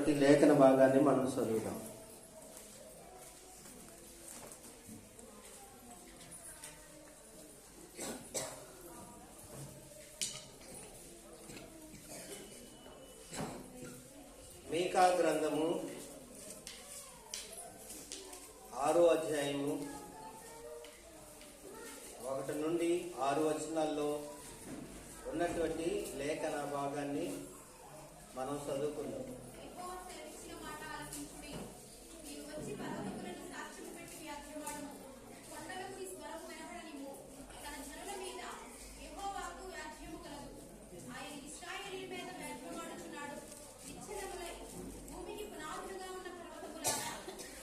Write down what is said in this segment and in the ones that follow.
ఉన్నటువంటి లేఖన భాగాన్ని మనం చదువుదాం. మీకా గ్రంథము 6వ అధ్యాయము 1 నుండి 6 వచనాల్లో ఉన్నటువంటి లేఖన భాగాన్ని మనం చదువుకుందాం.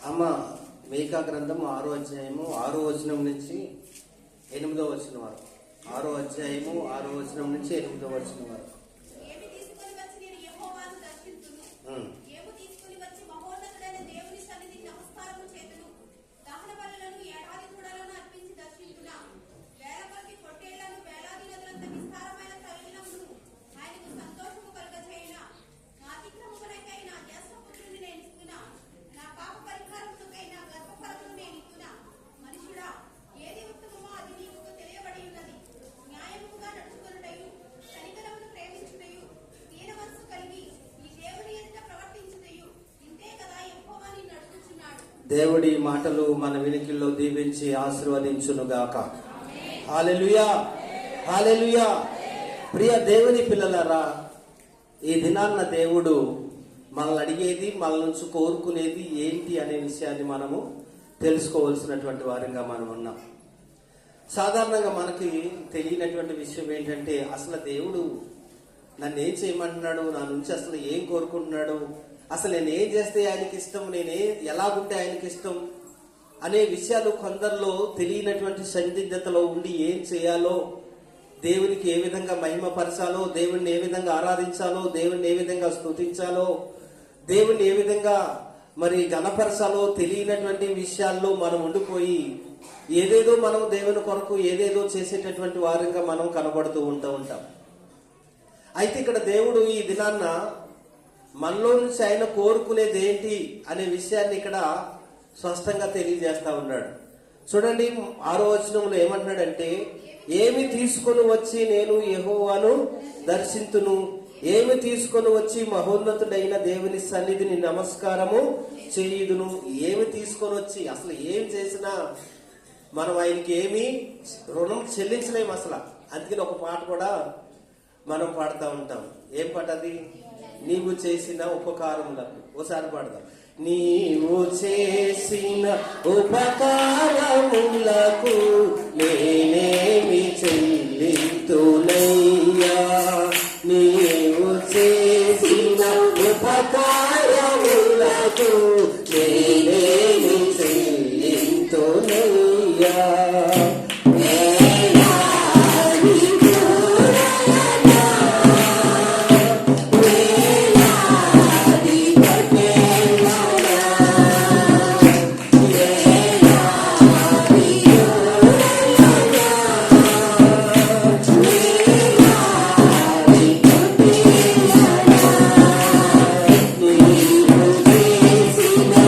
అమ్మ మీకా గ్రంథం 6వ అధ్యాయము 6వ వచనం నుంచి 8వ వచనం వరకు. 6వ అధ్యాయము 6వ వచనం నుంచి 8వ వచనం వరకు. దేవుడి మాటలు మన వినికిల్లో దీవించి ఆశీర్వదించునుగాక. హల్లెలూయా, హల్లెలూయా. ప్రియ దేవుని పిల్లలారా, ఈ దినాన్న దేవుడు మనల్ని అడిగేది, మన నుంచి కోరుకునేది ఏంటి అనే విషయాన్ని మనము తెలుసుకోవాల్సినటువంటి వారంగా మనం ఉన్నాం. సాధారణంగా మనకి తెలియనటువంటి విషయం ఏంటంటే, అసలు దేవుడు నన్ను ఏం చేయమంటున్నాడు, నా నుంచి అసలు ఏం కోరుకుంటున్నాడు, అసలు నేను ఏం చేస్తే ఆయనకి ఇష్టం, నేనే ఎలాగుంటే ఆయనకి ఇష్టం అనే విషయాలు కొందరిలో తెలియనటువంటి సందిగ్ధతలో ఉండి ఏం చేయాలో, దేవునికి ఏ విధంగా మహిమపరచాలో, దేవుణ్ణి ఏ విధంగా ఆరాధించాలో, దేవుణ్ణి ఏ విధంగా స్తుతించాలో, దేవుణ్ణి ఏ విధంగా మరి ఘనపరచాలో తెలియనటువంటి విషయాల్లో మనం ఉండిపోయి ఏదేదో మనం దేవుని కొరకు ఏదేదో చేసేటటువంటి వారంగా మనం కనబడుతూ ఉంటాం. అయితే ఇక్కడ దేవుడు ఈ దినాన్న మనలో నుంచి ఆయన కోరుకునేది ఏంటి అనే విషయాన్ని ఇక్కడ స్పష్టంగా తెలియజేస్తా ఉన్నాడు. చూడండి, 6వ వచనంలో ఏమంటున్నాడంటే, ఏమి తీసుకొని వచ్చి నేను యెహోవాను దర్శింతును, ఏమి తీసుకొని వచ్చి మహోన్నతుడైన దేవుని సన్నిధిని నమస్కారము చేయుదును. ఏమి తీసుకొని వచ్చి, అసలు ఏం చేసినా మనం ఆయనకి ఏమి రుణం చెల్లించలేము అసలు. అందుకని ఒక పాట కూడా మనం పాడుతూ ఉంటాం. ఏం పాట అది? నీవు చేసిన ఉపకారములకు. ఓసారి పాడదాం. నీవు చేసిన ఉపకారములకు నేనేమి చెల్లింతునయ్యా, నీవు చేసిన ఉపకారములకు నేనేమి చెల్లింతునయ్యా. Thank you.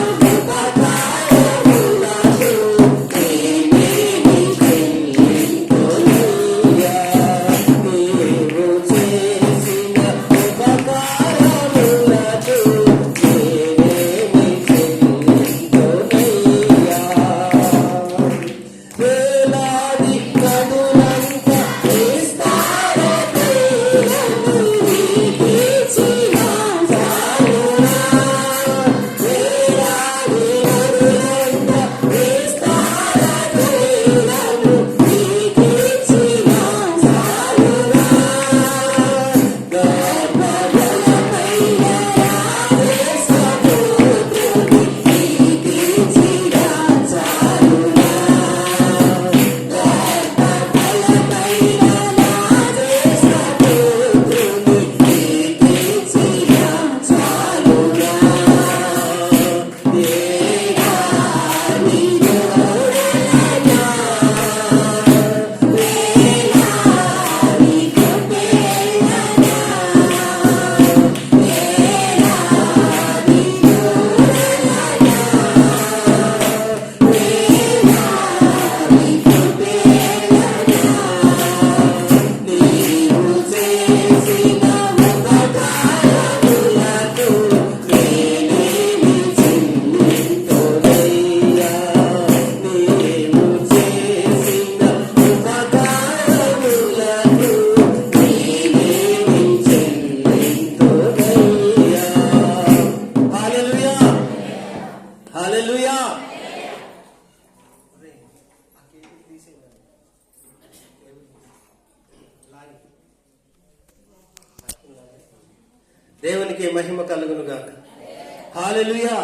హల్లెలూయా,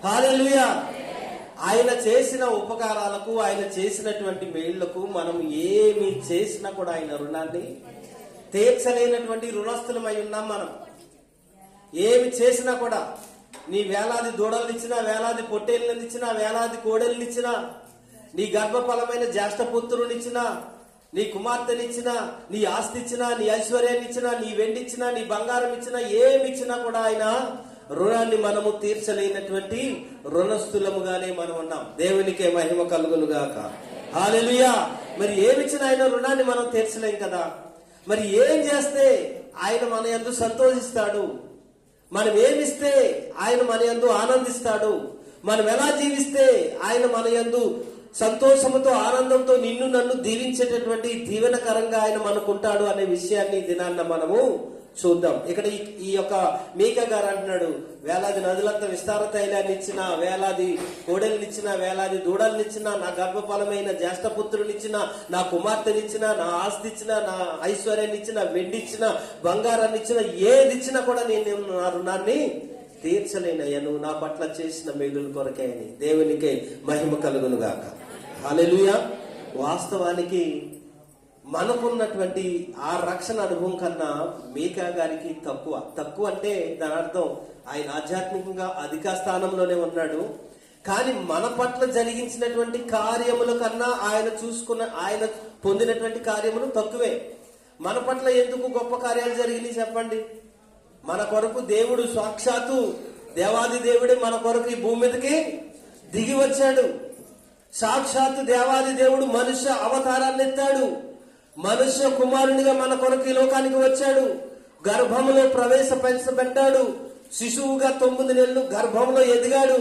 హల్లెలూయా. ఆయన చేసిన ఉపకారాలకు, ఆయన చేసినటువంటి మేళ్లకు మనం ఏమి చేసినా కూడా ఆయన రుణాన్ని తీర్చలేనటువంటి రుణస్థులమై ఉన్నాం. మనం ఏమి చేసినా కూడా, నీ వేలాది దూడలనిచ్చినా, వేలాది పొట్టేళ్ళనిచ్చినా, వేలాది కోడెలనిచ్చినా, నీ గర్భఫలమైన జ్యేష్ఠపుత్రునిచ్చినా, నీ కుమార్తెనిచ్చినా, నీ ఆస్తి ఇచ్చినా, నీ ఐశ్వర్యాన్ని ఇచ్చినా, నీ వెండి ఇచ్చినా, నీ బంగారం ఇచ్చినా, ఏమి ఇచ్చినా కూడా ఆయన రుణాన్ని మనము తీర్చలేనటువంటి రుణస్థులముగానే మనం ఉన్నాం. దేవునికే మహిమ కలుగును గాక. హల్లెలూయా. మరి ఏమిచ్చినా ఆయన రుణాన్ని మనం తీర్చలేం కదా. మరి ఏం చేస్తే ఆయన మన యందు సంతోషిస్తాడు? మనం ఏమిస్తే ఆయన మన యందు ఆనందిస్తాడు? మనం ఎలా జీవిస్తే ఆయన మన యందు సంతోషంతో, ఆనందంతో నిన్ను నన్ను దీవించేటటువంటి దీవెనకరంగా ఆయన మనకుంటాడు అనే విషయాన్ని దినాన్న మనము చూద్దాం. ఇక్కడ ఈ యొక్క మీకా గారు అంటున్నాడు, వేలాది నదులంతా విస్తార తైలాన్ని ఇచ్చిన, వేలాది కోడెలనిచ్చిన, వేలాది దూడలనిచ్చిన, నా గర్భఫలమైన జ్యేష్ఠపుత్రునిచ్చిన, నా కుమార్తెనిచ్చిన, నా ఆస్తి ఇచ్చిన, నా ఐశ్వర్యాన్ని ఇచ్చిన, వెండి ఇచ్చిన, బంగారాన్ని ఇచ్చిన, ఏది ఇచ్చినా కూడా నేను నా రుణాన్ని తీర్చలేనయ్యా, నువ్వు నా పట్ల చేసిన మేలుల కొరకే అని. దేవునికే మహిమ కలుగును గాక. హల్లెలూయా. వాస్తవానికి మనకున్నటువంటి ఆ రక్షణ అనుభవం కన్నా మీకా గారికి తక్కువ అంటే దాని అర్థం ఆయన ఆధ్యాత్మికంగా అధిక స్థానంలోనే ఉన్నాడు. కానీ మన పట్ల జరిగించినటువంటి కార్యముల కన్నా ఆయన పొందినటువంటి కార్యములు తక్కువే. మన పట్ల ఎందుకు గొప్ప కార్యాలు జరిగినాయి చెప్పండి? మన కొరకు దేవుడు, సాక్షాత్తు దేవాది దేవుడే మన కొరకు ఈ భూమి మీదకి దిగి వచ్చాడు. సాక్షాత్తు దేవాది దేవుడు మనుష్య అవతారాన్ని ఎత్తాడు. మనుష్య కుమారునిగా మన కొరకు ఈ లోకానికి వచ్చాడు. గర్భములో ప్రవేశపెట్టబడ్డాడు. శిశువుగా 9 నెలలు గర్భంలో ఎదిగాడు.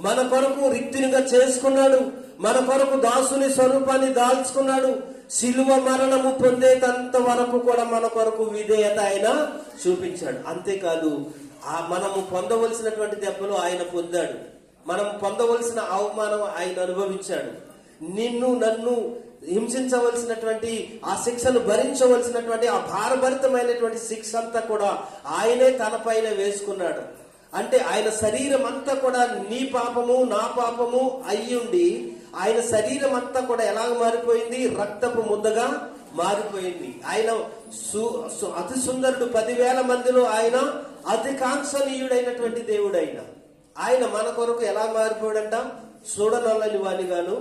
మన కొరకు రిక్తునిగా చేసుకున్నాడు. మన కొరకు దాసుని స్వరూపాన్ని దాల్చుకున్నాడు. శిలువ మరణము పొందేటంత వరకు కూడా మన కొరకు విధేయత ఆయన చూపించాడు. అంతేకాదు, మనము పొందవలసినటువంటి దెబ్బలు ఆయన పొందాడు. మనం పొందవలసిన అవమానం ఆయన అనుభవించాడు. నిన్ను నన్ను హింసించవలసినటువంటి ఆ శిక్షను భరించవలసినటువంటి ఆ భారభరితమైనటువంటి శిక్ష అంతా కూడా ఆయనే తన పైన వేసుకున్నాడు. అంటే ఆయన శరీరం అంతా కూడా నీ పాపము నా పాపము అయ్యుండి ఆయన శరీరం అంతా కూడా ఎలాగ మారిపోయింది? రక్తపు ముద్దగా మారిపోయింది. ఆయన అతి సుందరుడు, 10,000 మందిలో ఆయన అతి కాంక్షణీయుడైనటువంటి దేవుడు. ఆయన మన కొరకు ఎలా మారిపోయాడంట? చూడనల్లని వాని గాను,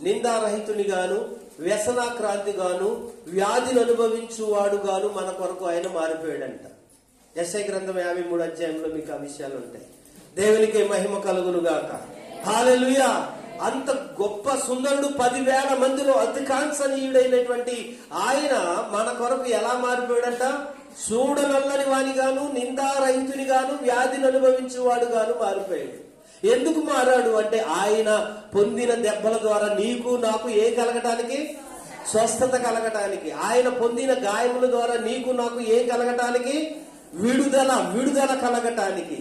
నిందారహితుని గాను, వ్యసనాక్రాంతి గాను, వ్యాధిని అనుభవించువాడు గాను మన కొరకు ఆయన మారిపోయాడంట. యెషయా గ్రంథం 53 అధ్యాయంలో మీకు ఆ విషయాలు ఉంటాయి. దేవునికి మహిమ కలుగును గాక. హల్లెలూయా. అంత గొప్ప సుందరుడు, 10,000 మందిలో అతి కాంక్షణీయుడైనటువంటి ఆయన మన కొరకు ఎలా మారిపోయాడంట? చూడనల్లని వాని గాను, నిందారహితుని గాను, వ్యాధిని అనుభవించేవాడు గాను మారిపోయాడు. ఎందుకు మారాడు అంటే ఆయన పొందిన దెబ్బల ద్వారా నీకు నాకు ఏ కలగటానికి? స్వస్థత కలగటానికి. ఆయన పొందిన గాయముల ద్వారా నీకు నాకు ఏ కలగటానికి? విడుదల కలగటానికి,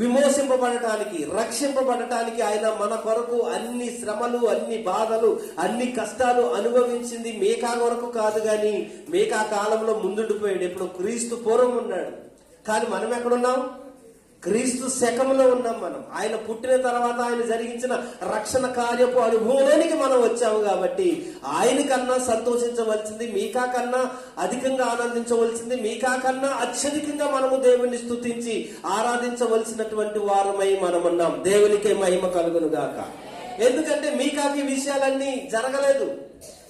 విమోచింపబడటానికి, రక్షింపబడటానికి. ఆయన మన కొరకు అన్ని శ్రమలు, అన్ని బాధలు, అన్ని కష్టాలు అనుభవించింది మీకా కొరకు కాదు. గాని మీకా కాలంలో ముందుండిపోయాడు. ఇప్పుడు క్రీస్తు పూర్వం ఉన్నాడు. కానీ మనం ఎక్కడున్నాం? క్రీస్తు శకములో ఉన్నాం మనం. ఆయన పుట్టిన తర్వాత ఆయన జరిగించిన రక్షణ కార్యపు అనుభవంలోనికి మనం వచ్చాము. కాబట్టి ఆయన కన్నా సంతోషించవలసింది, మీకా కన్నా అధికంగా ఆనందించవలసింది, మీకా కన్నా అత్యధికంగా మనము దేవుని స్తుతించి ఆరాధించవలసినటువంటి వారమై మనం ఉన్నాం. దేవునికే మహిమ కలుగును గాక. ఎందుకంటే మీకాకి విషయాలన్నీ జరగలేదు.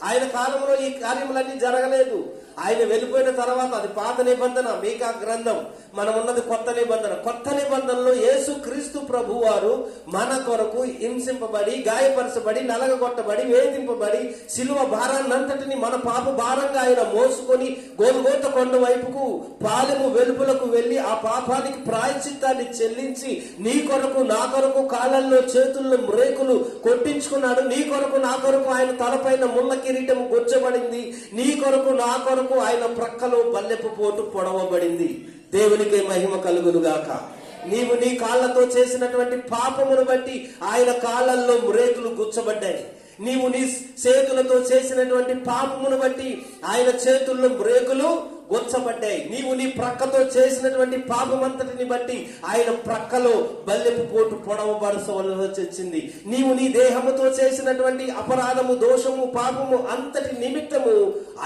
ఆయన కాలంలో ఈ కార్యములన్నీ జరగలేదు. ఆయన వెళ్ళిపోయిన తర్వాత అది పాత నిబంధన, మీకా గ్రంథం. మనం ఉన్నది కొత్త నిబంధన. కొత్త నిబంధనలో యేసు క్రీస్తు ప్రభు వారు మన కొరకు హింసింపబడి, గాయపరచబడి, నలగగొట్టబడి, వేధింపబడి, శిలువ భారాన్నంతటిని మన పాప భారంగా ఆయన మోసుకొని గోల్గోత కొండ వైపుకు పాలెము వెలుపులకు వెళ్లి ఆ పాపానికి ప్రాయశ్చిత్తాన్ని చెల్లించి నీ కొరకు నా కొరకు కాళ్ళల్లో చేతుల్లో మ్రేకులు కొట్టించుకున్నాడు. నీ కొరకు నా కొరకు ఆయన తలపైన ముళ్ళ కిరీటము గొచ్చబడింది. నీ కొరకు నా కొరకు ఆయన ప్రక్కలో బల్లెపు పోటు పొడవబడింది. దేవునికి మహిమ కలుగును గాక. నీవు నీ కాళ్ళతో చేసినటువంటి పాపమును బట్టి ఆయన కాళ్ళల్లో మ్రేకులు గుచ్చబడ్డాయి. నీవు నీ చేతులతో చేసినటువంటి పాపమును బట్టి ఆయన చేతుల్లో మ్రేకులు వచ్చబడ్డాయి. నీవు నీ ప్రక్కతో చేసినటువంటి పాపమంతటిని బట్టి ఆయన ప్రక్కలో బల్లెపు పోటు పొడవబరచవలసి వచ్చింది. నీవు నీ దేహముతో చేసినటువంటి అపరాధము, దోషము, పాపము అంతటి నిమిత్తము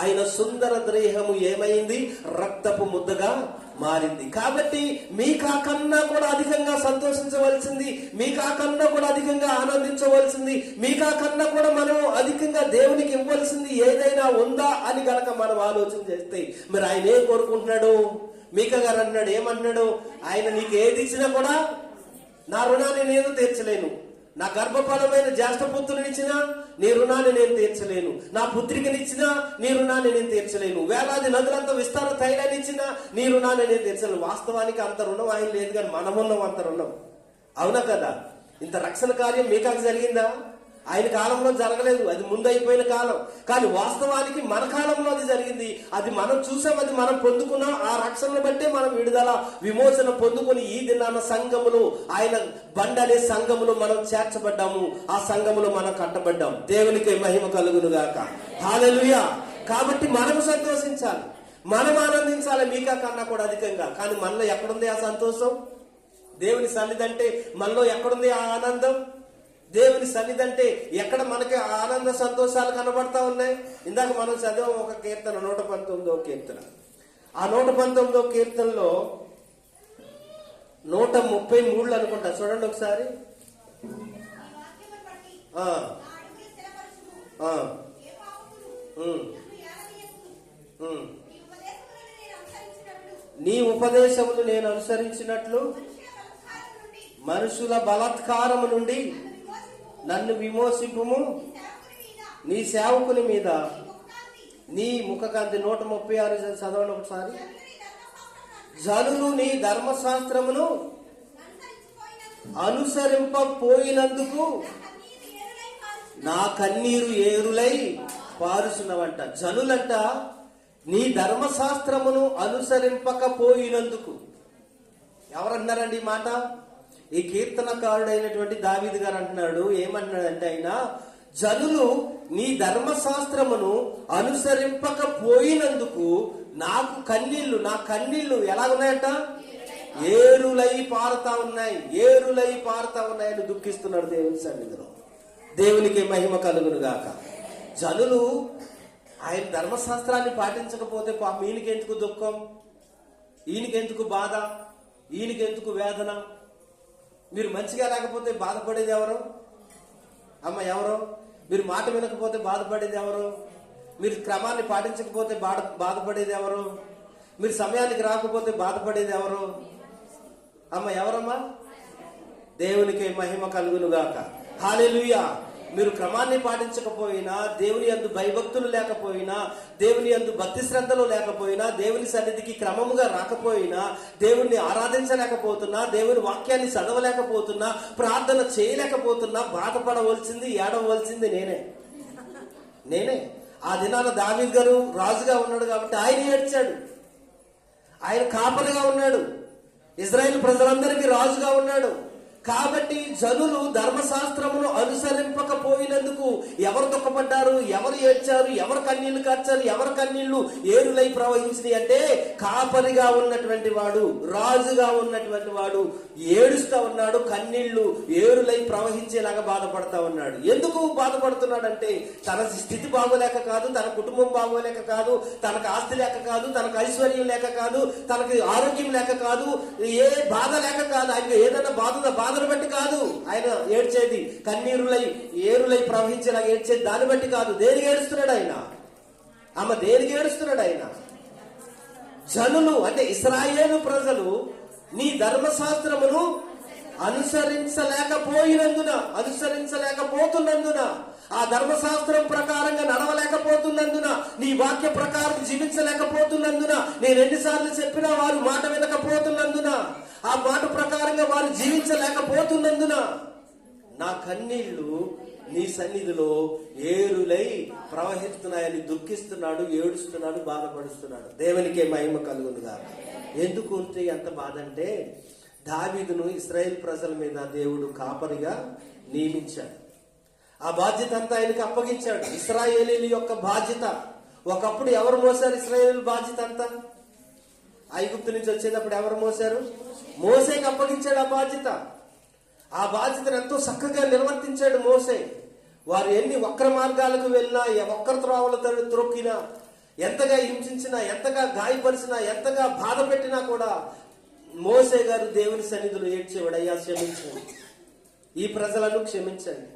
ఆయన సుందర దేహము ఏమైంది? రక్తపు ముద్దగా మారింది. కాబట్టి మీకా కన్నా కూడా అధికంగా సంతోషించవలసింది, మీకా కన్నా కూడా అధికంగా ఆనందించవలసింది, మీకా కన్నా కూడా మనం అధికంగా దేవునికి ఇవ్వాల్సింది ఏదైనా ఉందా అని గనక మనం ఆలోచన చేస్తే, మరి ఆయన ఏం కోరుకుంటున్నాడు? మీకా గారు అన్నాడు, ఏమన్నాడు? ఆయన నీకు ఏది ఇచ్చినా కూడా నా రుణాన్ని నేను తీర్చలేను. నా గర్భఫలమైన జ్యేష్ఠపుత్రునిచ్చినా నీ రుణాన్ని నేను తీర్చలేను. నా పుత్రికనిచ్చినా నీ రుణాన్ని నేను తీర్చలేను. వేలాది నదులంత విస్తార తైలాన్ని ఇచ్చినా నీ రుణాన్ని నేను తీర్చలేను. వాస్తవానికి అంత రుణం ఆయన లేదు, కానీ మనమున్నాం అంత రుణం. అవునా కదా? ఇంత రక్షణ కార్యం మీకాకు జరిగిందా? ఆయన కాలంలో జరగలేదు, అది ముందైపోయిన కాలం. కానీ వాస్తవానికి మన కాలంలో అది జరిగింది. అది మనం చూసాం, అది మనం పొందుకున్నాం. ఆ రక్షణను బట్టే మనం విడుదల, విమోచన పొందుకుని ఈ దినాన సంఘములు, ఆయన బండ అనే సంఘములు మనం చేర్చబడ్డాము. ఆ సంఘములో మనం కట్టబడ్డాం. దేవునికి మహిమ కలుగును గాక. హల్లెలూయా. కాబట్టి మనం సంతోషించాలి, మనం ఆనందించాలి, మీకా కన్నా కూడా అధికంగా. కానీ మనలో ఎక్కడుంది ఆ సంతోషం? దేవుని సన్నిధి అంటే మనలో ఎక్కడుంది ఆ ఆనందం? దేవుని సన్నిధి అంటే ఎక్కడ మనకి ఆనంద సంతోషాలు కనబడతా ఉన్నాయి? ఇందాక మనం చదివాం ఒక కీర్తన, 119వ కీర్తన. ఆ 119వ కీర్తనలో 133 అనుకుంటా, చూడండి ఒకసారి. నీ ఉపదేశములు నేను అనుసరించినట్లు మనుషుల బలాత్కారము నుండి నన్ను విమోచింపుము. నీ సేవకుని మీద నీ ముఖకాంతి. 136 చదవండి ఒకసారి. జనులు నీ ధర్మశాస్త్రమును అనుసరింపపోయినందుకు నా కన్నీరు ఏరులై పారుచున్నవంట. జనులంట నీ ధర్మశాస్త్రమును అనుసరింపకపోయినందుకు. ఎవరన్నారండి ఈ మాట? ఈ కీర్తనకారుడైనటువంటి దావీదు గారు అంటున్నాడు. ఏమంటున్నాడంటే ఆయన, జనులు నీ ధర్మశాస్త్రమును అనుసరింపకపోయినందుకు నాకు కన్నీళ్లు, నా కన్నీళ్లు ఎలా ఉన్నాయంట? ఏరులై పారుతా ఉన్నాయి, ఏరులై పారుతా ఉన్నాయని దుఃఖిస్తున్నాడు దేవుని సన్నిధిలో. దేవునికి మహిమ కలుగును గాక. జనులు ఆయన ధర్మశాస్త్రాన్ని పాటించకపోతే ఈయనకెందుకు దుఃఖం, ఈయనకెందుకు బాధ, ఈయనకెందుకు వేదన? మీరు మంచిగా లేకపోతే బాధపడేది ఎవరు? అమ్మ ఎవరు? మీరు మాట వినకపోతే బాధపడేది ఎవరు? మీరు క్రమాన్ని పాటించకపోతే బాధపడేది ఎవరు? మీరు సమయానికి రాకపోతే బాధపడేది ఎవరు? అమ్మ ఎవరమ్మా? దేవునికి మహిమ కలుగును గాక. హల్లెలూయా. మీరు క్రమాన్ని పాటించకపోయినా, దేవుని యందు భయభక్తులు లేకపోయినా, దేవుని యందు భక్తి శ్రద్ధలు లేకపోయినా, దేవుని సన్నిధికి క్రమముగా రాకపోయినా, దేవుణ్ణి ఆరాధించలేకపోతున్నా, దేవుని వాక్యాన్ని చదవలేకపోతున్నా, ప్రార్థన చేయలేకపోతున్నా, బాధపడవలసింది, ఏడవలసింది నేనే. ఆ దినాన దావీదు గారు రాజుగా ఉన్నాడు కాబట్టి ఆయన ఏడ్చాడు. ఆయన కాపరిగా ఉన్నాడు, ఇశ్రాయేలు ప్రజలందరికీ రాజుగా ఉన్నాడు. కాబట్టి జనులు ధర్మశాస్త్రమును అనుసరింపకపోయినందుకు ఎవరు దుఃఖపడ్డారు, ఎవరు ఏడ్చారు, ఎవరు కన్నీళ్లు కార్చారు, ఎవరి కన్నీళ్లు ఏరులై ప్రవహించినాయి అంటే, కాపరిగా ఉన్నటువంటి వాడు, రాజుగా ఉన్నటువంటి వాడు ఏడుస్తా ఉన్నాడు. కన్నీళ్లు ఏరులై ప్రవహించేలాగా బాధపడతా ఉన్నాడు. ఎందుకు బాధపడుతున్నాడంటే, తన స్థితి బాగోలేక కాదు, తన కుటుంబం బాగోలేక కాదు, తనకు ఆస్తి లేక కాదు, తనకు ఐశ్వర్యం లేక కాదు, తనకి ఆరోగ్యం లేక కాదు, ఏ బాధ లేక కాదు, ఆయన ఏదైనా బాధను బట్టి కాదు ఆయన ఏడ్చేది. కన్నీరులై ఏరులై ప్రవహించేలాగా ఏడ్చేది దాన్ని బట్టి కాదు. దేనికి ఏడుస్తున్నాడు ఆయన? అమ్మ దేనికి ఏడుస్తున్నాడు ఆయన? జనులు అంటే ఇశ్రాయేలు ప్రజలు నీ ధర్మశాస్త్రమును అనుసరించలేకపోతున్నందున, ఆ ధర్మశాస్త్రం ప్రకారంగా నడవలేకపోతున్నందున, నీ వాక్య ప్రకారం జీవించలేకపోతున్నందున, నేను ఎన్నిసార్లు చెప్పినా వారు మాట వినకపోతున్నందున, ఆ మాట ప్రకారంగా వారు జీవించలేకపోతున్నందున నా కన్నీళ్లు నీ సన్నిధిలో ఏరులై ప్రవహిస్తున్నాయని దుఃఖిస్తున్నాడు, ఏడుస్తున్నాడు, బాధపడుస్తున్నాడు. దేవునికే మహిమ కలుగునుగా. ఎందుకు ఎంత బాధ అంటే, దావీదును ఇశ్రాయేల్ ప్రజల మీద దేవుడు కాపరిగా నియమించాడు. ఆ బాధ్యత అంతా ఆయనకు అప్పగించాడు. ఇశ్రాయేలీల యొక్క బాధ్యత. ఒకప్పుడు ఎవరు మోసారు ఇశ్రాయేలు బాధ్యత అంతా? ఐగుప్తు నుంచి వచ్చేటప్పుడు ఎవరు మోసారు? మోసేకి అప్పగించాడు ఆ బాధ్యత. ఆ బాధ్యతను ఎంతో చక్కగా నిర్వర్తించాడు మోసే. వారు ఎన్ని వక్ర మార్గాలకు వెళ్ళినా, వక్ర త్రోవల త్రొక్కినా, ఎంతగా హింసించినా, ఎంతగా గాయపరిచినా, ఎంతగా బాధ పెట్టినా కూడా మోసే గారు దేవుని సన్నిధిలో ఏడ్చేవాడు, అయ్యా క్షమించండి, ఈ ప్రజలను క్షమించండి,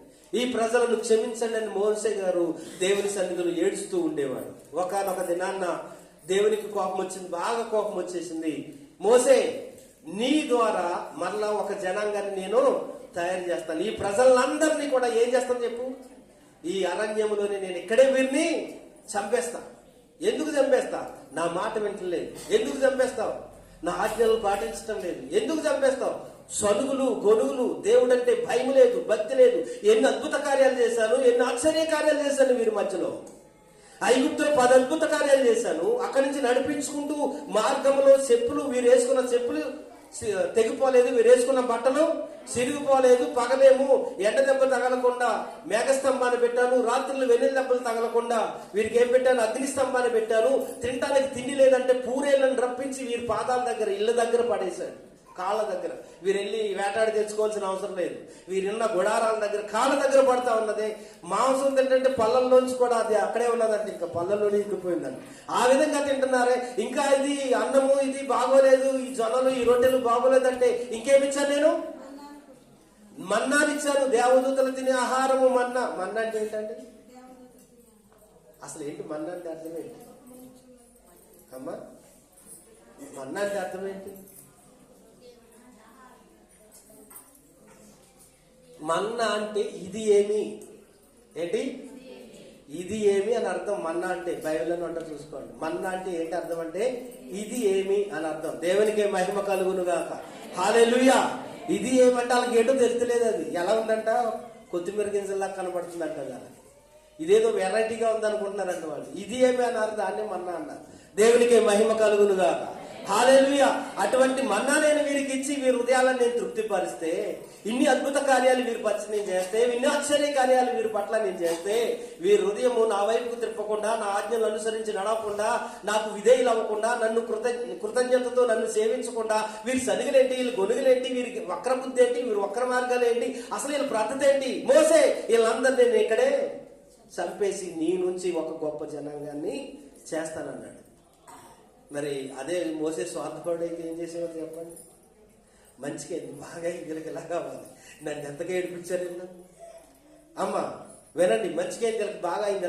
ఈ ప్రజలను క్షమించండి అని మోసే గారు దేవుని సన్నిధిలో ఏడుస్తూ ఉండేవాడు. ఒకనొక దినాన్న దేవునికి కోపం వచ్చింది, బాగా కోపం వచ్చేసింది. మోసే, నీ ద్వారా మరలా ఒక జనాంగాన్ని నేను తయారు చేస్తాను, ఈ ప్రజలందరినీ కూడా ఏం చేస్తాను చెప్పు, ఈ అరణ్యంలోనే నేను ఇక్కడే వీరిని చంపేస్తా. ఎందుకు చంపేస్తా? నా మాట వింటలేదు. ఎందుకు చంపేస్తావు? నా ఆజ్ఞలు పాటించడం లేదు. ఎందుకు చంపేస్తావు? సనుగులు గొనుగులు, దేవుడంటే భయం లేదు, భక్తి లేదు. ఎన్ని అద్భుత కార్యాలు చేశాను, ఎన్ని ఆశ్చర్య కార్యాలు చేశాను వీరి మధ్యలో. ఐగుప్తులో 10 అద్భుత కార్యాలు చేశాను. అక్కడి నుంచి నడిపించుకుంటూ మార్గంలో చెప్పులు, వీరు వేసుకున్న చెప్పులు తెగిపోలేదు, వీరు వేసుకున్న బట్టలు సిరిగిపోలేదు. పగలేము ఎండ దెబ్బ తగలకుండా మేఘస్తంభాన్ని పెట్టాను, రాత్రులు వెన్నెల దెబ్బలు తగలకుండా వీరికి ఏం పెట్టాను? అగ్ని స్తంభాన్ని పెట్టాను. తినటానికి తిండి లేదంటే పూరేళ్ళని రప్పించి వీరి పాదాల దగ్గర, ఇళ్ళ దగ్గర పడేశాడు, కాళ్ళ దగ్గర. వీరు వెళ్ళి వేటాడి తెచ్చుకోవాల్సిన అవసరం లేదు. వీరున్న గుడారాల దగ్గర, కాళ్ళ దగ్గర పడతా ఉన్నది. మాంసం తింటే పళ్ళల్లోంచి కూడా అది అక్కడే ఉన్నదంటే, ఇంకా పళ్ళల్లోనే ఇంకిపోయిందండి. ఆ విధంగా తింటున్నారే. ఇంకా ఇది అన్నము ఇది బాగోలేదు, ఈ జొన్నలు ఈ రొట్టెలు బాగోలేదంటే ఇంకేమిచ్చాను నేను? మన్నానిచ్చాను. దేవదూతలు తినే ఆహారము మన్నా. మన్నా అంటే ఏంటండి? అసలు ఏంటి మన్నా అంటే అర్థం ఏంటి అమ్మా? మన్నా అంటే అర్థం ఏంటి? మన్నా అంటే ఇది ఏమి, ఏంటి ఇది ఏమి అని అర్థం. మన్నా అంటే బైబిల్లో అంటే చూసుకోండి. మన్నా అంటే ఏంటి అర్థం అంటే ఇది ఏమి అని అర్థం. దేవునికి మహిమ కలుగును గాక. హల్లెలూయా. ఇది ఏమంటే వాళ్ళకి ఏంటో తెలుస్తలేదు. అది ఎలా ఉందంట, కొత్తిమీర గింజల్లా కనబడుతుందంట కదా. ఇదేదో వెరైటీగా ఉందనుకుంటున్నారంట వాళ్ళు. ఇది ఏమి అన్నారు, దాన్ని మన్నా అన్నారు. దేవునికి మహిమ కలుగును గాక. హల్లెలూయా. అటువంటి మన్నా నేను వీరికి ఇచ్చి వీరి హృదయాలను నేను తృప్తిపరిస్తే, ఇన్ని అద్భుత కార్యాలు వీరి పట్ల నేను చేస్తే, ఇన్ని ఆశ్చర్య కార్యాలు వీరి పట్ల నేను చేస్తే, వీరి హృదయము నా వైపుకు తిప్పకుండా, నా ఆజ్ఞలు అనుసరించి నడవకుండా, నాకు విధేయులు అవ్వకుండా, నన్ను కృతజ్ఞతతో నన్ను సేవించకుండా, వీరి సనుగులేంటి, వీళ్ళు గొనుగులేంటి, వీరికి వక్ర బుద్ధి ఏంటి, వీరి వక్ర మార్గాలు ఏంటి, అసలు వీళ్ళ పద్ధతి ఏంటి, మోసే వీళ్ళందరినీ నేను ఇక్కడే చంపేసి నీ నుంచి ఒక గొప్ప జనాంగాన్ని చేస్తానన్నాడు. మరి అదే మోసే స్వార్థపడైతే ఏం చేసేవాడు చెప్పండి? మంచిగా బాగా గిలకిలా కావాలి, నన్ను ఎంతగా ఏడిపించారు వీళ్ళు. అమ్మ వినండి, మంచిగా గిలకి బాగా అయింది,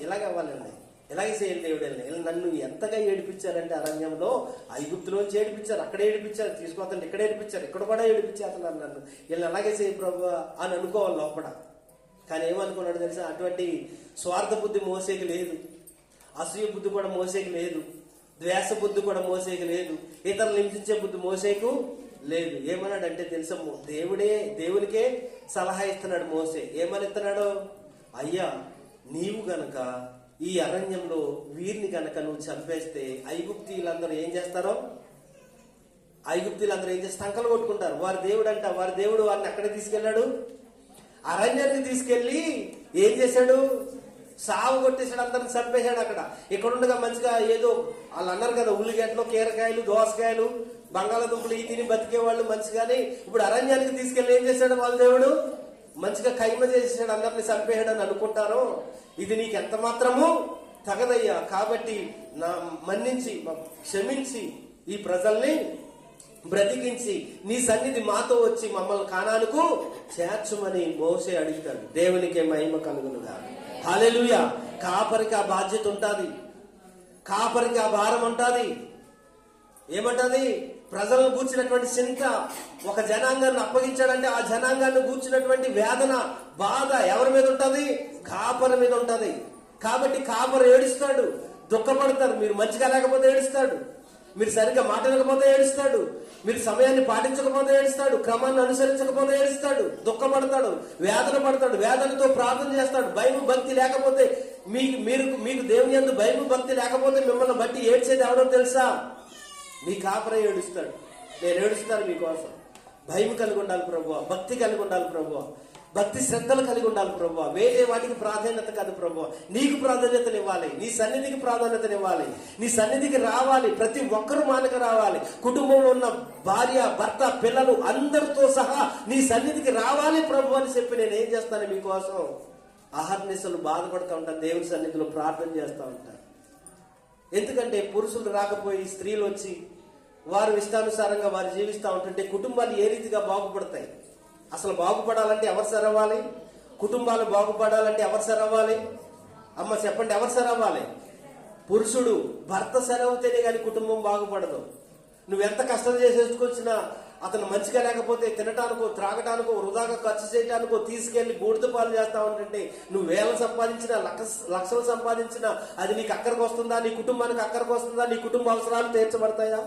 ఇలాగే అవ్వాలండి, ఇలాగే చేయండి దేవుడు. వీళ్ళు నన్ను ఎంతగా ఏడిపించారంటే అరణ్యంలో ఐగుప్తులోంచి ఏడిపించారు, అక్కడే ఏడిపించారు, తీసుకుపోతుంటే ఇక్కడ ఏడిపించారు, ఇక్కడ కూడా ఏడిపించేస్తున్నారు నన్ను, వీళ్ళని అలాగే చేయి ప్రభు అని అనుకోవాలి లోపల. కానీ ఏమనుకున్నాడు తెలుసా? అటువంటి స్వార్థ బుద్ధి మోసేకి లేదు, అసూయ బుద్ధి కూడా మోసేకి లేదు, ద్వేష బుద్ధి కూడా మోసేకి లేదు, ఇతరులు హింసించే బుద్ధి మోసేకు లేదు. ఏమన్నాడంటే తెలుసా? దేవునికే సలహా ఇస్తున్నాడు మోసే. ఏమని ఇస్తున్నాడు? అయ్యా, నీవు గనక ఈ అరణ్యంలో వీరిని గనక నువ్వు చంపేస్తే ఐగుప్తీయులందరూ ఏం చేస్తారో, ఐగుప్తీయులందరూ ఏం చేస్తే సంకలు కొట్టుకుంటారు. వారి దేవుడు అంట, వారి దేవుడు వారిని అక్కడే తీసుకెళ్లాడు, అరణ్యానికి తీసుకెళ్లి ఏం చేశాడు? సాగు కొట్టేసాడు, అందరిని చంపేశాడు. అక్కడ ఇక్కడుండగా మంచిగా ఏదో వాళ్ళు అన్నారు కదా, ఉల్లిగడ్డలు, కీరకాయలు, దోసకాయలు, బంగాళాదుంపలు ఈ తిని బతికేవాళ్ళు మంచిగానే. ఇప్పుడు అరణ్యానికి తీసుకెళ్లి ఏం చేశాడు వాళ్ళ దేవుడు? మంచిగా కైమ చేసేసాడు, అందరిని చంపేశాడు అని అనుకుంటారు. ఇది నీకు ఎంత మాత్రము తగదయ్యా, కాబట్టి నా మన్నించి క్షమించి ఈ ప్రజల్ని బ్రతికించి నీ సన్నిధి మాతో వచ్చి మమ్మల్ని కానానుకు చేర్చుమని మోసే అడుగుతాడు. దేవునికి మహిమ కలుగునుగా. హల్లెలూయా. కాపరికి ఆ బాధ్యత ఉంటుంది, కాపరికి ఆ భారం ఉంటుంది. ఏమంటది? ప్రజలను గూర్చినటువంటి చింత. ఒక జనాంగాన్ని అప్పగించాడంటే ఆ జనాంగాన్ని గూర్చినటువంటి వేదన, బాధ ఎవరి మీద ఉంటుంది? కాపరి మీద ఉంటుంది. కాబట్టి కాపరి ఏడుస్తాడు, దుఃఖపడతారు. మీరు మంచిగా లేకపోతే ఏడుస్తాడు, మీరు సరిగ్గా మాట్లాడకపోతే ఏడుస్తాడు, మీరు సమయాన్ని పాటించకపోతే ఏడుస్తాడు, క్రమాన్ని అనుసరించకపోతే ఏడుస్తాడు, దుఃఖపడతాడు, వేదన పడతాడు, వేదనతో ప్రార్థన చేస్తాడు. బైబిల్ భక్తి లేకపోతే, మీకు దేవుని యందు బైబిల్ భక్తి లేకపోతే మిమ్మల్ని బట్టి ఏడ్చేది ఎవడో తెలుసా? మీ కాపరే ఏడుస్తాడు. నేను ఏడుస్తాను మీకోసం. భయం కలిగి ఉండాలి ప్రభువా, భక్తి కలిగి ఉండాలి ప్రభువా. భక్తి శ్రద్ధలు కలిగి ఉండాలి ప్రభువా. వేరే వాటికి ప్రాధాన్యత కాదు ప్రభువా, నీకు ప్రాధాన్యతనివ్వాలి, నీ సన్నిధికి ప్రాధాన్యతనివ్వాలి, నీ సన్నిధికి రావాలి. ప్రతి ఒక్కరూ మానక రావాలి. కుటుంబంలో ఉన్న భార్య, భర్త, పిల్లలు అందరితో సహా నీ సన్నిధికి రావాలి ప్రభు అని చెప్పి నేను ఏం చేస్తాను, మీకోసం అహర్నిశలు బాధపడుతూ ఉంటాను, దేవుని సన్నిధిలో ప్రార్థన చేస్తూ ఉంటాను. ఎందుకంటే పురుషులు రాకపోయి స్త్రీలు వచ్చి వారు ఇష్టానుసారంగా వారు జీవిస్తూ ఉంటుంటే కుటుంబాలు ఏ రీతిగా బాగుపడతాయి? అసలు బాగుపడాలంటే ఎవరు సరవ్వాలి? కుటుంబాలు బాగుపడాలంటే ఎవరు సరవ్వాలి? అమ్మ చెప్పండి, ఎవరు సరవ్వాలి? పురుషుడు భర్త సరవుతేనే కానీ కుటుంబం బాగుపడదు. నువ్వెంత కష్టం చేసేసుకొచ్చినా అతను మంచిగా లేకపోతే తినటానికో త్రాగటానికో వృధాగా ఖర్చు చేయటానికో తీసుకెళ్లి బూడిద పాలు చేస్తా ఉంటుంటే నువ్వు వేల సంపాదించినా లక్షలు సంపాదించినా అది నీకు అక్కడికి వస్తుందా? నీ కుటుంబానికి అక్కడికి వస్తుందా? నీ కుటుంబ అవసరాలు తీర్చబడతాయా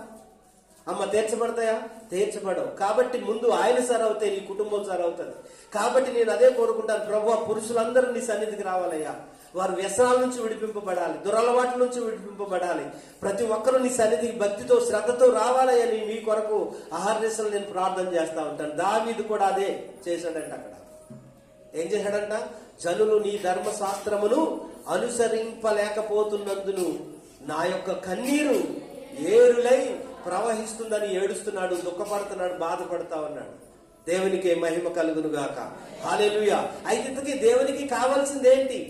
అమ్మ? తీర్చబడతాయా? తీర్చబడవు. కాబట్టి ముందు ఆయన సరవుతే నీ కుటుంబం సరవుతుంది. కాబట్టి నేను అదే కోరుకుంటాను, ప్రభువా పురుషులందరూ నీ సన్నిధికి రావాలయ్యా. వారు వ్యసనాల నుంచి విడిపింపబడాలి, దురలవాట్ల నుంచి విడిపింపబడాలి. ప్రతి ఒక్కరూ నీ సన్నిధికి భక్తితో శ్రద్ధతో రావాలని మీ కొరకు అహర్నిశలు నేను ప్రార్థన చేస్తా ఉంటాను. దావీదు కూడా అదే చేశాడంట. అక్కడ ఏం చేశాడంట? జనులు నీ ధర్మశాస్త్రమును అనుసరింపలేకపోతున్నందును నా యొక్క కన్నీరు ఏరులై ప్రవహిస్తుందని ఏడుస్తున్నాడు, దుఃఖపడుతున్నాడు, బాధపడతా ఉన్నాడు. దేవునికి మహిమ కలుగును గాక. హల్లెలూయా. అయితే ఇంతకీ దేవునికి కావాల్సింది ఏంటి?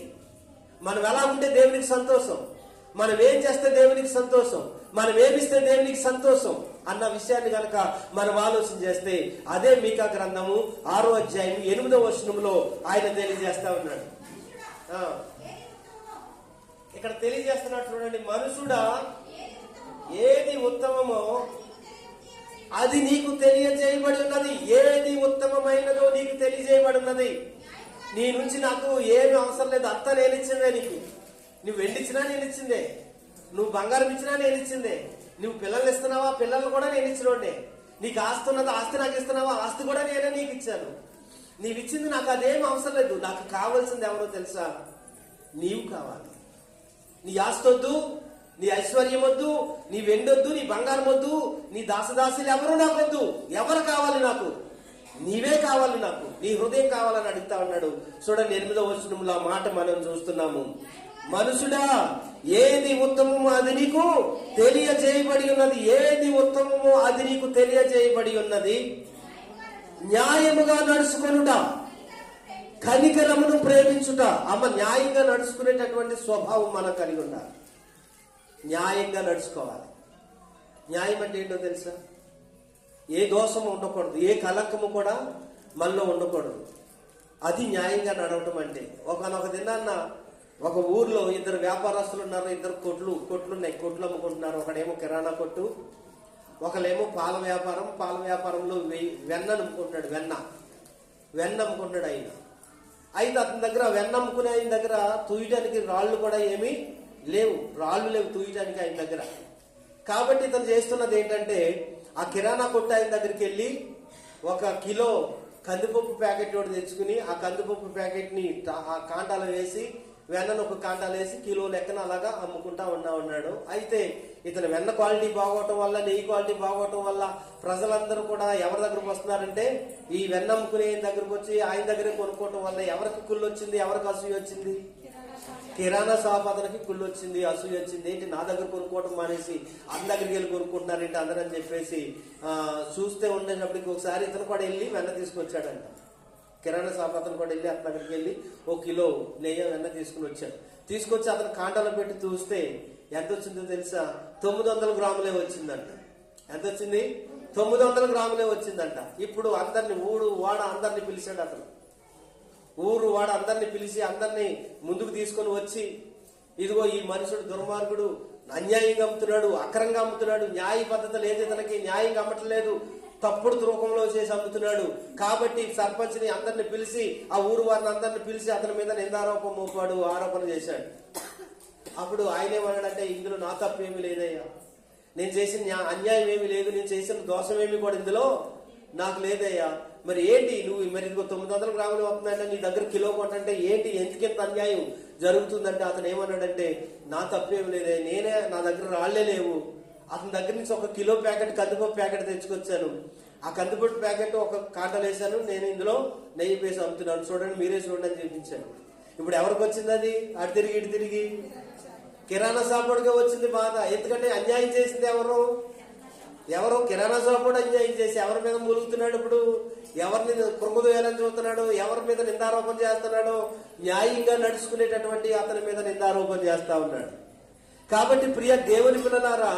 మనం ఎలా ఉంటే దేవునికి సంతోషం, మనం ఏం చేస్తే దేవునికి సంతోషం, మనం ఏమిస్తే దేవునికి సంతోషం అన్న విషయాన్ని కనుక మనం ఆలోచన చేస్తే అదే మీకా గ్రంథము 6వ అధ్యాయం 8వ వచనంలో ఆయన తెలియజేస్తా ఉన్నాడు. ఇక్కడ తెలియజేస్తున్నాడు చూడండి, మనుషుడా ఏది ఉత్తమమో అది నీకు తెలియజేయబడి ఉన్నది. ఏది ఉత్తమమైనదో నీకు తెలియజేయబడి ఉన్నది. నీ నుంచి నాకు ఏమి అవసరం లేదు, అంతా నేను ఇచ్చిందే నీకు. నువ్వు వెండిచ్చినా నేను ఇచ్చిందే, నువ్వు బంగారం ఇచ్చినా నేను ఇచ్చిందే, నువ్వు పిల్లలు ఇస్తున్నావా పిల్లలు కూడా నేను ఇచ్చినోడే, నీకు ఆస్తి ఉన్నదా ఆస్తి నాకు ఇస్తున్నావా ఆస్తి కూడా నేనే నీకు ఇచ్చాను. నీవు ఇచ్చింది నాకు అదేం అవసరం లేదు. నాకు కావాల్సింది ఎవరో తెలుసా? నీవు కావాలి. నీ ఆస్తి వద్దు, నీ ఐశ్వర్యం వద్దు, నీ వెండొద్దు, నీ బంగారం వద్దు, నీ దాసదాసులు ఎవరు నాకు వద్దు. ఎవరు కావాలి నాకు? నీవే కావాలి నాకు, నీ హృదయం కావాలని అడుగుతా ఉన్నాడు. చూడండి 8వ వచనంలో ఆ మాట మనం చూస్తున్నాము. మనుషుడా ఏది ఉత్తమమో అది నీకు తెలియజేయబడి ఉన్నది. ఏది ఉత్తమమో అది నీకు తెలియజేయబడి ఉన్నది. న్యాయముగా నడుచుకొనుట, కనికరమును ప్రేమించుట. అమ్మ న్యాయంగా నడుచుకునేటటువంటి స్వభావం మనం కలిగి ఉండాలి. న్యాయంగా నడుచుకోవాలి. న్యాయం అంటే ఏంటో తెలుసా? ఏ దోషము ఉండకూడదు, ఏ కలంకము కూడా మనలో ఉండకూడదు. అది న్యాయంగా నడవటం అంటే. ఒకనొక దినాన్న ఒక ఊర్లో ఇద్దరు వ్యాపారస్తులు ఉన్నారు. ఇద్దరు కొట్లున్నాయి, కొట్లు అమ్ముకుంటున్నారు. ఒకడేమో కిరాణా కొట్టు, ఒకళ్ళేమో పాల వ్యాపారంలో వెన్న అమ్ముకుంటాడు. వెన్న అమ్ముకుంటాడు ఆయన. అయితే అతని దగ్గర వెన్న అమ్ముకునే ఆయన దగ్గర తూయడానికి రాళ్ళు కూడా ఏమీ లేవు, తూయడానికి ఆయన దగ్గర. కాబట్టి ఇతను చేస్తున్నది ఏంటంటే ఆ కిరాణా కొట్టు ఆయన దగ్గరికి వెళ్ళి 1 కిలో కందిపప్పు ప్యాకెట్ ఒకటి తెచ్చుకుని ఆ కందిపప్పు ప్యాకెట్ ని ఆ కాంటాలు వేసి వెన్నను 1 కాంటాలు వేసి కిలో లెక్కన అలాగా అమ్ముకుంటా ఉన్నాడు. అయితే ఇతను వెన్న క్వాలిటీ బాగోవటం వల్ల, నెయ్యి క్వాలిటీ బాగోవటం వల్ల ప్రజలందరూ కూడా ఎవరి దగ్గరకు వస్తున్నారంటే ఈ వెన్న అమ్ముకునే దగ్గరకు వచ్చి ఆయన దగ్గరే కొనుక్కోవటం వల్ల ఎవరికి కుళ్ళు వచ్చింది, ఎవరికి అసూయ వచ్చింది? కిరాణా షాప్ అతనికి కుళ్ళు వచ్చింది, అసూయ వచ్చింది. ఏంటి నా దగ్గర కొనుక్కోవటం మానేసి అందరి దగ్గరికి వెళ్ళి కొనుక్కుంటున్నారేంటి అందరూ అని చెప్పేసి చూస్తే ఉండేటప్పటికి ఒకసారి ఇతను కూడా వెళ్ళి వెన్న తీసుకొచ్చాడంట. కిరాణా షాప్ అతను కూడా వెళ్ళి అతని దగ్గరికి వెళ్ళి 1 కిలో నెయ్యి వెన్న తీసుకుని వచ్చాడు. తీసుకొచ్చి అతను కాంటాలో పెట్టి చూస్తే ఎంత వచ్చిందో తెలుసా? 900 గ్రాములే వచ్చిందంట. ఎంత వచ్చింది? 900 గ్రాములే వచ్చిందంట. ఇప్పుడు అందరిని వాడ అందరిని పిలిచాడు అతను. వాడ అందరిని పిలిచి అందరినీ ముందుకు తీసుకొని వచ్చి, ఇదిగో ఈ మనుషుడు దుర్మార్గుడు, అన్యాయంగా అమ్ముతున్నాడు, అక్రంగా అమ్ముతున్నాడు, న్యాయ పద్ధతి లేదు, ఇతనికి న్యాయంగా అమ్మట్లేదు, తప్పుడు తూకంలో చేసి అమ్ముతున్నాడు. కాబట్టి సర్పంచ్ని అందరిని పిలిచి ఆ ఊరు వారిని అందరిని పిలిచి అతని మీద నిందారోపం మోపాడు, ఆరోపణ చేశాడు. అప్పుడు ఆయన ఏమన్నాడంటే, ఇందులో నా తప్పు ఏమీ లేదయ్యా, నేను చేసిన అన్యాయం ఏమీ లేదు, నేను చేసిన దోషం ఏమీ కూడా ఇందులో నాకు లేదయ్యా. మరి ఏంటి నువ్వు మరి ఇదిగో 900 గ్రాములు అవుతుందంటే నీ దగ్గర కిలో కొంటే ఏంటి, ఎందుకెంత అన్యాయం జరుగుతుందంటే అతను ఏమన్నాడంటే, నా తప్పేమి లేదే, నేనే నా దగ్గర రాళ్లే లేవు, అతని దగ్గర నుంచి 1 కిలో ప్యాకెట్ కందిపప్పు ప్యాకెట్ తెచ్చుకొచ్చాను, ఆ కందిపొట్టు ప్యాకెట్ ఒక కాటలు వేసాను, నేను ఇందులో నెయ్యి వేసి అమ్ముతున్నాను, చూడండి మీరే చూడండి అని చూపించాను. ఇప్పుడు ఎవరికి వచ్చింది అది? అటు తిరిగి ఇటు తిరిగి కిరాణా షాపుడికే వచ్చింది బాధ. ఎందుకంటే అన్యాయం చేసింది ఎవరు? కిరాణా షాపుడు అన్యాయం చేసి ఎవరి మీద మూలుగుతున్నాడు? ఇప్పుడు ఎవరిని కృంగుదోయాలని చూస్తున్నాడు, ఎవరి మీద నిందారోపణ చేస్తున్నాడు? న్యాయంగా నడుచుకునేటటువంటి అతని మీద నిందారోపణ చేస్తా ఉన్నాడు. కాబట్టి ప్రియ దేవుని పిల్లలారా,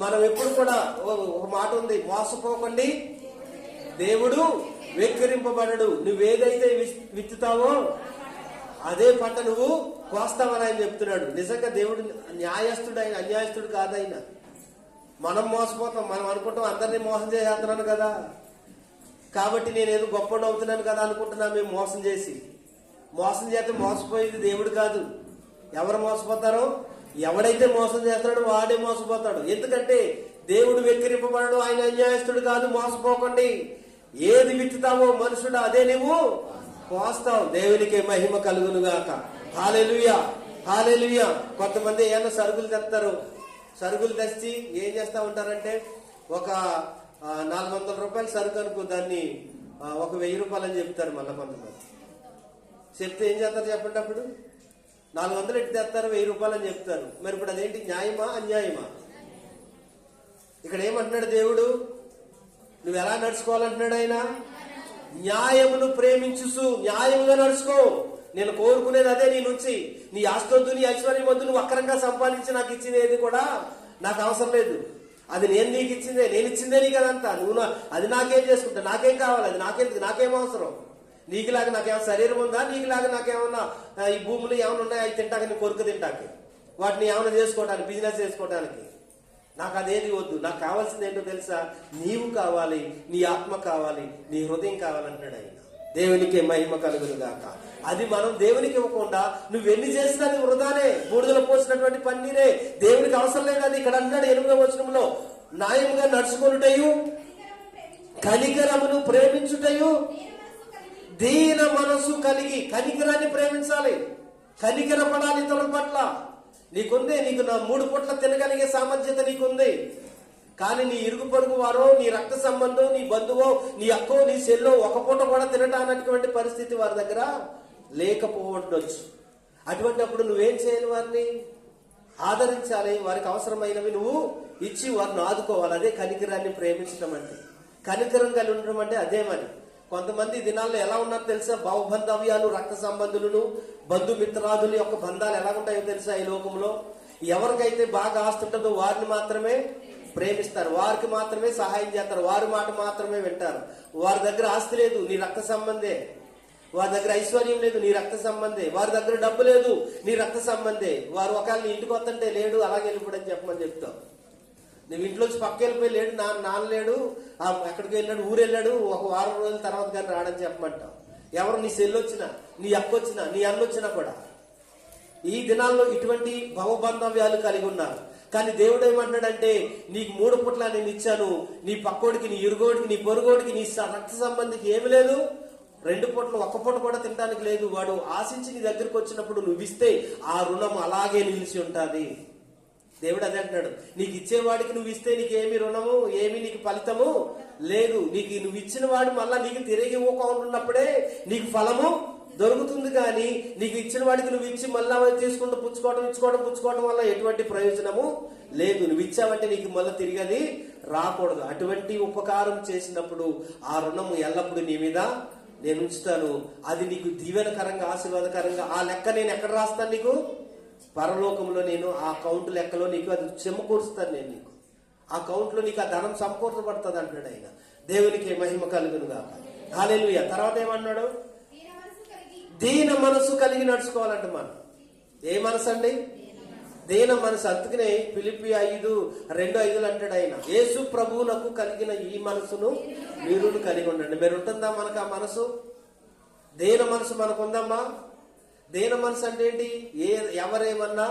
మనం ఎప్పుడు కూడా ఒక మాట ఉంది, మోసపోకండి, దేవుడు వెక్కిరింపబడడు. నువ్వేదైతే విత్తుతావో అదే పంట నువ్వు కోస్తావని ఆయన చెప్తున్నాడు. నిజంగా దేవుడు న్యాయస్తుడు, ఆయన అన్యాయస్తుడు కాదైన. మనం మోసపోతాం, మనం అనుకుంటాం అందరినీ మోసం చేసేస్తున్నాను కదా, కాబట్టి నేనేదో గొప్ప అవుతున్నాను కదా అనుకుంటున్నా. మేము మోసం చేస్తే మోసపోయేది దేవుడు కాదు. ఎవరు మోసపోతారో? ఎవడైతే మోసం చేస్తాడో వాడే మోసపోతాడు. ఎందుకంటే దేవుడు వెక్కిరింపబడడు, ఆయన అన్యాయస్తుడు కాదు. మోసపోకండి. ఏది విత్తుతావో మనుషుడు అదే నువ్వు కోస్తావు. దేవునికి మహిమ కలుగును గాక. హల్లెలూయా, హల్లెలూయా. కొంతమంది ఏమన్నా సరుకులు తెస్తారు, సరుకులు తెచ్చి ఏం చేస్తా ఉంటారంటే, ఒక 400 రూపాయలు సరుకు అనుకో, దాన్ని ఒక 1000 రూపాయలు అని చెప్తారు. మళ్ళీ కొంతమంది చెప్తే ఏం చేస్తారు చెప్పండి? అప్పుడు 400 ఎట్టి తెస్తారు, 1000 రూపాయలు అని చెప్తారు. మరి ఇప్పుడు అదేంటి? న్యాయమా అన్యాయమా? ఇక్కడ ఏమంటున్నాడు దేవుడు? నువ్వు ఎలా నడుచుకోవాలంటున్నాడు ఆయన? న్యాయమును ప్రేమించు, న్యాయముగా నడుచుకో. నేను కోరుకునేది అదే నీ నుంచి. నీ ఆస్తొద్దు, నీ ఐశ్వర్యం వద్దు. నువ్వు అక్రంగా సంపాదించి నాకు ఇచ్చింది కూడా నాకు అవసరం లేదు. అది నేను నీకు ఇచ్చిందే, నేను ఇచ్చిందే నీకు అదంతా. నువ్వు అది నాకేం చేసుకుంటా? నాకేం కావాలి? అది నాకేం అవసరం? నీకులాగా నాకేమైనా శరీరం ఉందా? నీకులాగా నాకేమన్నా ఈ భూములు ఏమైనా ఉన్నాయా? అవి తింటాక నీ కొరకు తింటాకి, వాటిని ఏమైనా చేసుకోవడానికి, బిజినెస్ చేసుకోవడానికి. నాకు అదేది వద్దు. నాకు కావాల్సింది ఏంటో తెలుసా? నీవు కావాలి, నీ ఆత్మ కావాలి, నీ హృదయం కావాలంటున్నాడు ఆయన. దేవునికి మహిమ కలుగును గాక. అది మనం దేవునికి ఇవ్వకుండా నువ్వెన్ని చేసినా అది వృధానే, బూడిదలో పోసినటువంటి పన్నీరే. దేవునికి అవసరం లేదు అది. ఇక్కడ అన్నాడు 8వ వచనంలో, న్యాయంగా నడుచుకొనుటయు, కనికరమును ప్రేమించుటయు, దీన మనసు కలిగి. కనికరాన్ని ప్రేమించాలి, కనికరపడాలి ఇతరుల పట్ల. నీకుంది, నీకు నా 3 పూట్ల తినగలిగే సామర్థ్యత నీకుంది. కానీ నీ ఇరుగు పొరుగు వారో, నీ రక్త సంబంధం, నీ బంధువో, నీ అక్కో, నీ చెల్లో ఒక పూట కూడా తినటానటువంటి పరిస్థితి వారి దగ్గర లేకపోవచ్చు. అటువంటి అప్పుడు నువ్వేం చేయాలి? వారిని ఆదరించాలి, వారికి అవసరమైనవి నువ్వు ఇచ్చి వారిని ఆదుకోవాలి. అదే కనికరాన్ని ప్రేమించడం అంటే. కనికరం కలిగి ఉండడం అంటే అదే. మరి కొంతమంది దినాల్లో ఎలా ఉన్నారో తెలుసా? భావబంధవ్యాలు, రక్త సంబంధులను, బంధుమిత్రాదుల యొక్క బంధాలు ఎలా ఉంటాయో తెలుసా? ఈ లోకంలో ఎవరికైతే బాగా ఆస్తుంటుందో వారిని మాత్రమే ప్రేమిస్తారు, వారికి మాత్రమే సహాయం చేస్తారు, వారి మాట మాత్రమే వింటారు. వారి దగ్గర ఆస్తి లేదు, నీ రక్త సంబంధే. వారి దగ్గర ఐశ్వర్యం లేదు, నీ రక్త సంబంధే. వారి దగ్గర డబ్బు లేదు, నీ రక్త సంబంధే. వారు ఒకవేళ నీ ఇంటికి వస్తుంటే లేడు, అలాగే వెళ్ళిపోడని చెప్పమని చెప్తావు. నువ్వు ఇంట్లోంచి పక్క వెళ్ళిపోయి లేడు, నాన్న లేడు, ఎక్కడికి వెళ్ళాడు, ఊరు వెళ్ళాడు, ఒక వారం రోజుల తర్వాత కానీ రాడని చెప్పమంటావు. ఎవరు? నీ సెల్లు వచ్చినా, నీ అక్క వచ్చినా, నీ అన్న వచ్చినా కూడా. ఈ దినాల్లో ఇటువంటి భవబంధవ్యాలు కలిగి ఉన్నారు. కానీ దేవుడు ఏమంటాడంటే, నీకు 3 పూట్ల నేను ఇచ్చాను, నీ పక్కోడికి, నీ ఇరుగోడికి, నీ పొరుగోడికి, నీ రక్త సంబంధికి ఏమి లేదు. 2 పూటలు, 1 పూట కూడా తినడానికి లేదు. వాడు ఆశించి నీ దగ్గరికి వచ్చినప్పుడు నువ్వు ఇస్తే ఆ రుణం అలాగే నిలిచి ఉంటుంది. దేవుడు అదే అంటున్నాడు, నీకు ఇచ్చేవాడికి నువ్వు ఇస్తే నీకు ఏమి రుణము, ఏమి నీకు ఫలితము లేదు. నువ్వు ఇచ్చిన వాడు మళ్ళా నీకు తిరిగి ఇవ్వకుంటున్నప్పుడే నీకు ఫలము దొరుకుతుంది. కానీ నీకు ఇచ్చిన వాడికి నువ్వు ఇచ్చి మళ్ళా తీసుకుంటూ పుచ్చుకోవడం వల్ల ఎటువంటి ప్రయోజనము లేదు. నువ్వు ఇచ్చావంటే నీకు మళ్ళీ తిరిగి అది రాకూడదు. అటువంటి ఉపకారం చేసినప్పుడు ఆ రుణము ఎల్లప్పుడూ నీ మీద నేను ఉంచుతాను. అది నీకు దీవెనకరంగా, ఆశీర్వాదకరంగా. ఆ లెక్క నేను ఎక్కడ రాస్తాను? నీకు పరలోకంలో నేను ఆ కౌంట్ లెక్కలో నీకు అది చెమకూరుస్తాను. నేను నీకు ఆ కౌంట్ లో నీకు ఆ ధనం సమకూర్చబడుతుంది అంటున్నాడు ఆయన. దేవునికి మహిమ కలుగునుగా. హల్లెలూయా. తర్వాత ఏమన్నాడు? దీన మనసు కలిగి నడుచుకోవాలంట. మనం ఏ మనసు అండి? దీన మనసు. అందుకనే ఫిలిప్పీ 5:2-5 అంటాడు ఆయన, యేసు ప్రభువులకు కలిగిన ఈ మనసును మీరు కలిగి ఉండండి. మీరు ఉంటుందా మనకు ఆ మనసు? దీన మనసు మనకు ఉందమ్మా? దీన మనసు అంటే ఏంటి? ఎవరేమన్నా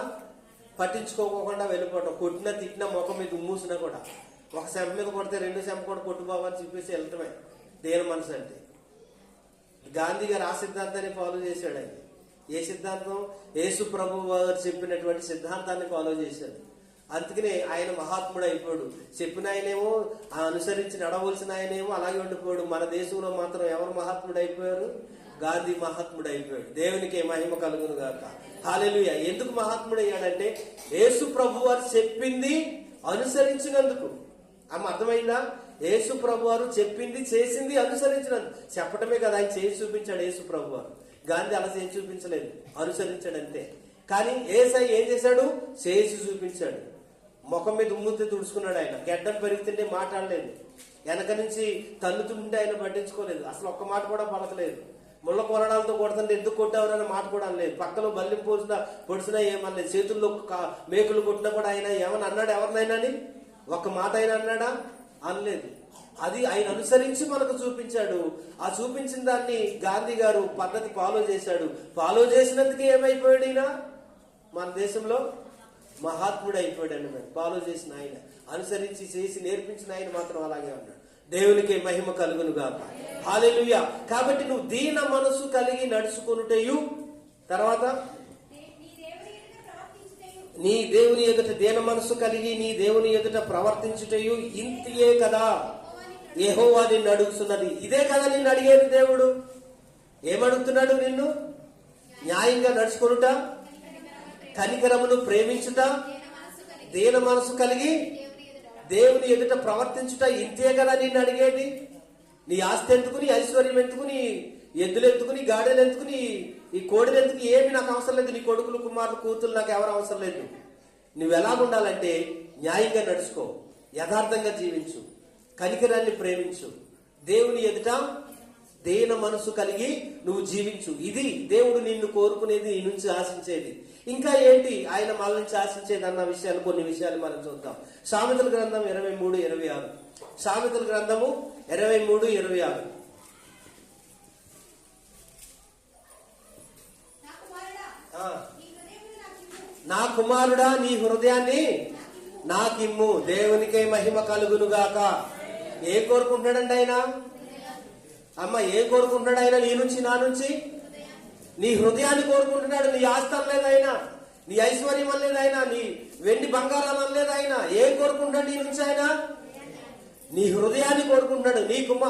పట్టించుకోకుండా వెళ్ళిపోవటం. కొట్టినా తిట్టినా ముఖం మీద ఉమ్మూసినా కూడా, ఒక సెంప మీద కొడితే 2 సెంప కూడా కొట్టుకోవాలని చెప్పేసి వెళ్ళటమే దీన మనసు అంటే. గాంధీ గారు ఆ సిద్ధాంతాన్ని ఫాలో చేశాడు. ఆయన ఏ సిద్ధాంతం? యేసు ప్రభు వారు చెప్పినటువంటి సిద్ధాంతాన్ని ఫాలో చేశాడు. అందుకనే ఆయన మహాత్ముడు అయిపోయాడు. చెప్పిన ఆయనేమో అనుసరించి నడవలసిన ఆయనేమో అలాగే ఉండిపోయాడు. మన దేశంలో మాత్రం ఎవరు మహాత్ముడు అయిపోయారు? గాంధీ మహాత్ముడు అయిపోయాడు. దేవునికి మహిమ కలుగును గాక. హల్లెలూయా. ఎందుకు మహాత్ముడు అయ్యాడంటే యేసు ప్రభు వారు చెప్పింది అనుసరించినందుకు. అర్థమైందా? యేసు ప్రభు వారు చెప్పింది చేసింది అనుసరించినందుకు. చెప్పటమే కదా, ఆయన చేసి చూపించాడు యేసు ప్రభు వారు. గాంధీ అలా చేసి చూపించలేదు, అనుసరించాడు అంతే. కానీ యేసయ్య ఏం చేశాడు? చేసి చూపించాడు. ముఖం మీద ఉమ్ముతో తుడుచుకున్నాడు. ఆయన గడ్డం పెరుగుతుంటే మాట్లాడలేదు, వెనక నుంచి తన్నుతుంటే ఆయన పట్టించుకోలేదు, అసలు ఒక్క మాట కూడా పలకలేదు. ముళ్ళ కొరడాలతో కొడుతుంటే ఎందుకు కొట్టావరని మాట కూడా అనలేదు. పక్కలో బల్లిం పొడిచినా ఏమనలేదు. చేతుల్లో మేకులు కొట్టినా కూడా ఆయన ఏమని అన్నాడు? ఎవరినైనా అని ఒక్క మాట ఆయన అన్నాడా? అనలేదు. అది ఆయన అనుసరించి మనకు చూపించాడు. ఆ చూపించిన దాన్ని గాంధీ గారు పద్ధతి ఫాలో చేశాడు. ఫాలో చేసినందుకు ఏమైపోయాడు? ఈయన మన దేశంలో మహాత్ముడు అయిపోయాడు అన్నమాట. ఫాలో చేసిన ఆయన, అనుసరించి చేసి నేర్పించిన ఆయన మాత్రం అలాగే ఉన్నాడు. దేవునికి మహిమ కలుగును గాక. హల్లెలూయా. కాబట్టి నువ్వు దీన మనసు కలిగి నడుచుకొనుటయు, తర్వాత నీ దేవుని ఎదుట దీన మనసు కలిగి నీ దేవుని ఎదుట ప్రవర్తించుటయు ఇంతియే కదా యెహోవా నిన్ను అడుగుతున్నది. ఇదే కదా నిన్ను అడిగేది దేవుడు. ఏమడుగుతున్నాడు? నిన్ను న్యాయంగా నడుచుకొనుట, కనికరమును ప్రేమించుట, దీన మనసు కలిగి దేవుని ఎదుట ప్రవర్తించుట, ఇంతే కదా నిన్ను అడిగేది. నీ ఆస్తి ఎందుకు, నీ ఐశ్వర్యం ఎందుకు, నీ ఎద్దులు ఎందుకు, నీ గాడెలు ఎందుకు, నీ ఈ కోడిలు ఎందుకు? ఏమి నాకు అవసరం లేదు. నీ కొడుకులు, కుమారులు, కూతురు నాకు ఎవరు అవసరం లేదు. నువ్వు ఎలాగుండాలంటే న్యాయంగా నడుచుకో, యథార్థంగా జీవించు, కనికరాన్ని ప్రేమించు, దేవుని ఎదుట దీన మనసు కలిగి నువ్వు జీవించు. ఇది దేవుడు నిన్ను కోరుకునేది, నీ నుంచి ఆశించేది. ఇంకా ఏంటి ఆయన మన నుంచి ఆశించేది అన్న విషయాలు, కొన్ని విషయాలు మనం చూద్దాం. సామెతల గ్రంథం 23:26. సామెతల గ్రంథము 23:26. నా కుమారుడా నీ హృదయాన్ని నాకిమ్ము. దేవునికే మహిమ కలుగునుగాక. ఏ కోరుకుంటున్నాడండి ఆయన? అమ్మ, ఏ కోరుకుంటున్నాడు ఆయన? నీ నుంచి, నా నుంచి నీ హృదయాన్ని కోరుకుంటున్నాడు. నీ ఆస్తి అనలేదు ఆయన, నీ ఐశ్వర్యం అనలేదు ఆయన, నీ వెండి బంగారాలు అనలేదు ఆయన. ఏం కోరుకుంటాడు నీ నుంచి ఆయన? నీ హృదయాన్ని కోరుకుంటున్నాడు. నీ